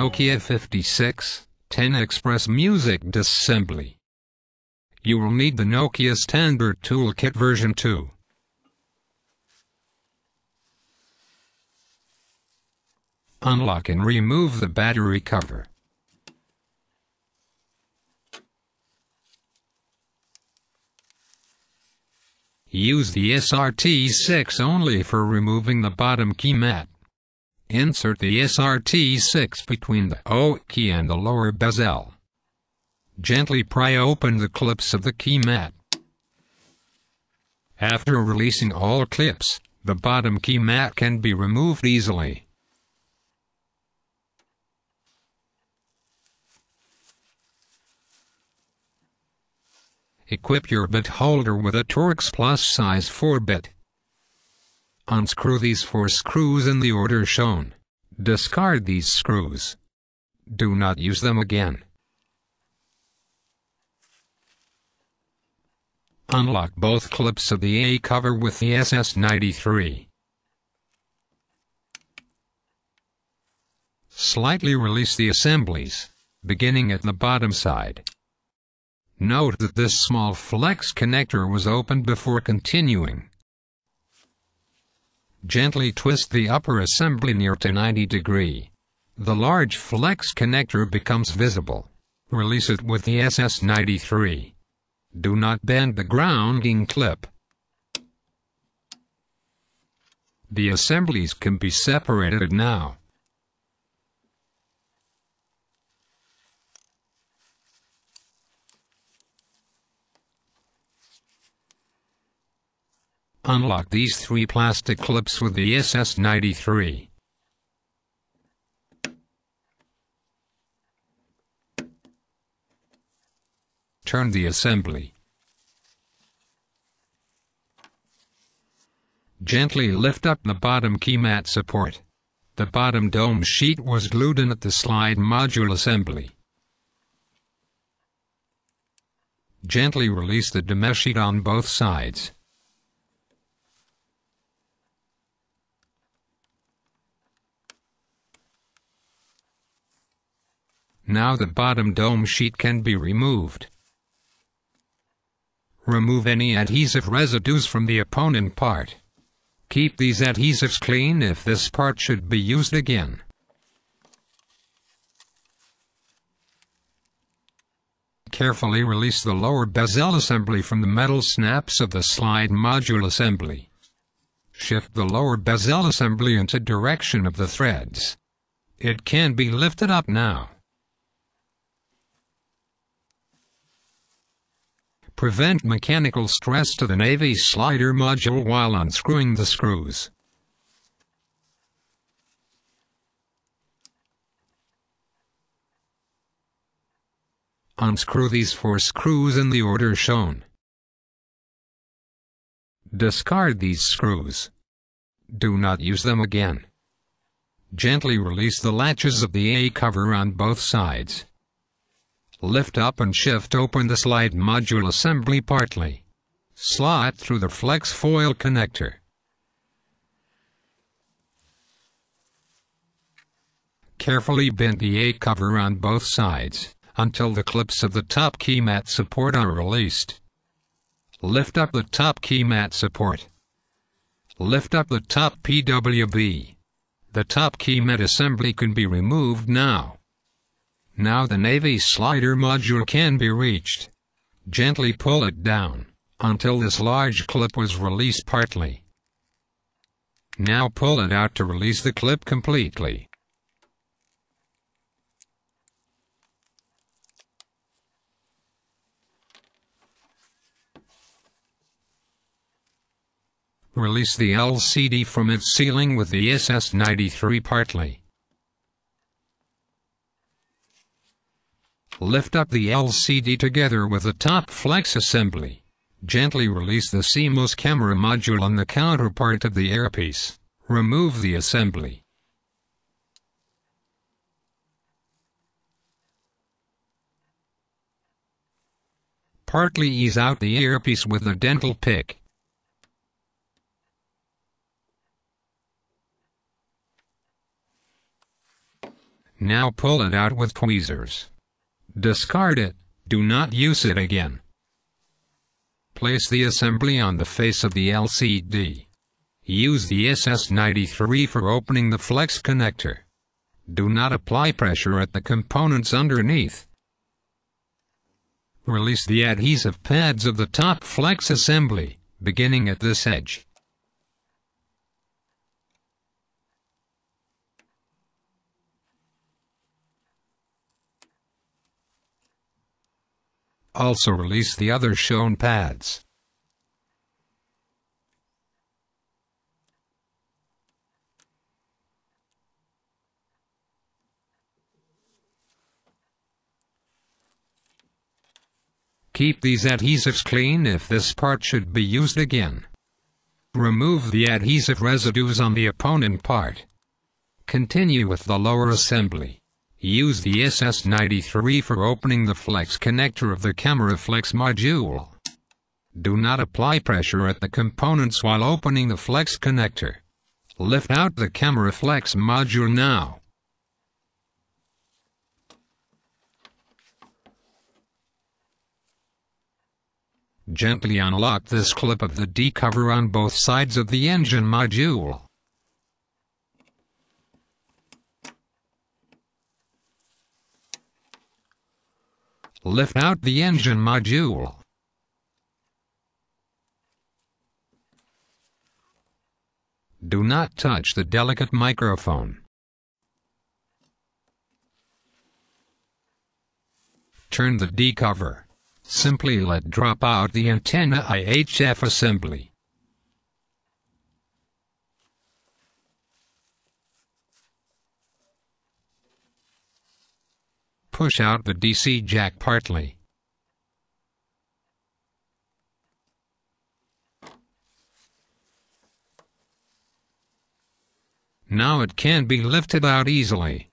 Nokia 5610 Express Music disassembly. You will need the Nokia Standard Toolkit version 2. Unlock and remove the battery cover. Use the SRT6 only for removing the bottom key mat. Insert the SRT6 between the O key and the lower bezel. Gently pry open the clips of the key mat. After releasing all clips, the bottom key mat can be removed easily. Equip your bit holder with a Torx Plus size 4-bit. Unscrew these 4 screws in the order shown. Discard these screws. Do not use them again. Unlock both clips of the A cover with the SS93. Slightly release the assemblies, beginning at the bottom side. Note that this small flex connector was opened before continuing. Gently twist the upper assembly near to 90 degrees. The large flex connector becomes visible. Release it with the SS93. Do not bend the grounding clip. The assemblies can be separated now. Unlock these 3 plastic clips with the SS93. Turn the assembly. Gently lift up the bottom key mat support. The bottom dome sheet was glued in at the slide module assembly. Gently release the dome sheet on both sides. Now the bottom dome sheet can be removed. Remove any adhesive residues from the opponent part. Keep these adhesives clean if this part should be used again. Carefully release the lower bezel assembly from the metal snaps of the slide module assembly. Shift the lower bezel assembly into direction of the threads. It can be lifted up now. Prevent mechanical stress to the navy slider module while unscrewing the screws. Unscrew these 4 screws in the order shown. Discard these screws. Do not use them again. Gently release the latches of the A cover on both sides. Lift up and shift open the slide module assembly partly. Slot through the flex foil connector. Carefully bend the A cover on both sides until the clips of the top key mat support are released. Lift up the top key mat support. Lift up the top PWB. The top key mat assembly can be removed now. Now the navy slider module can be reached. Gently pull it down until this large clip was released partly. Now pull it out to release the clip completely. Release the LCD from its sealing with the SS93 partly. Lift up the LCD together with the top flex assembly. Gently release the CMOS camera module on the counterpart of the earpiece. Remove the assembly. Partly ease out the earpiece with a dental pick. Now pull it out with tweezers. Discard it, do not use it again. Place the assembly on the face of the LCD. Use the SS93 for opening the flex connector. Do not apply pressure at the components underneath. Release the adhesive pads of the top flex assembly, beginning at this edge. Also release the other shown pads. Keep these adhesives clean if this part should be used again. Remove the adhesive residues on the opponent part. Continue with the lower assembly. Use the SS93 for opening the flex connector of the camera flex module. Do not apply pressure at the components while opening the flex connector. Lift out the camera flex module now. Gently unlock this clip of the D cover on both sides of the engine module. Lift out the engine module. Do not touch the delicate microphone. Turn the D cover. Simply let drop out the antenna IHF assembly. Push out the DC jack partly. Now it can be lifted out easily.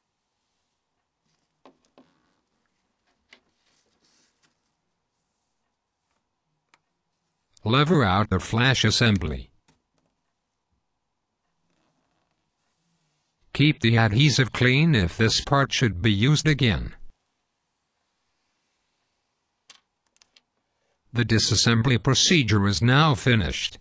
Lever out the flash assembly. Keep the adhesive clean if this part should be used again. The disassembly procedure is now finished.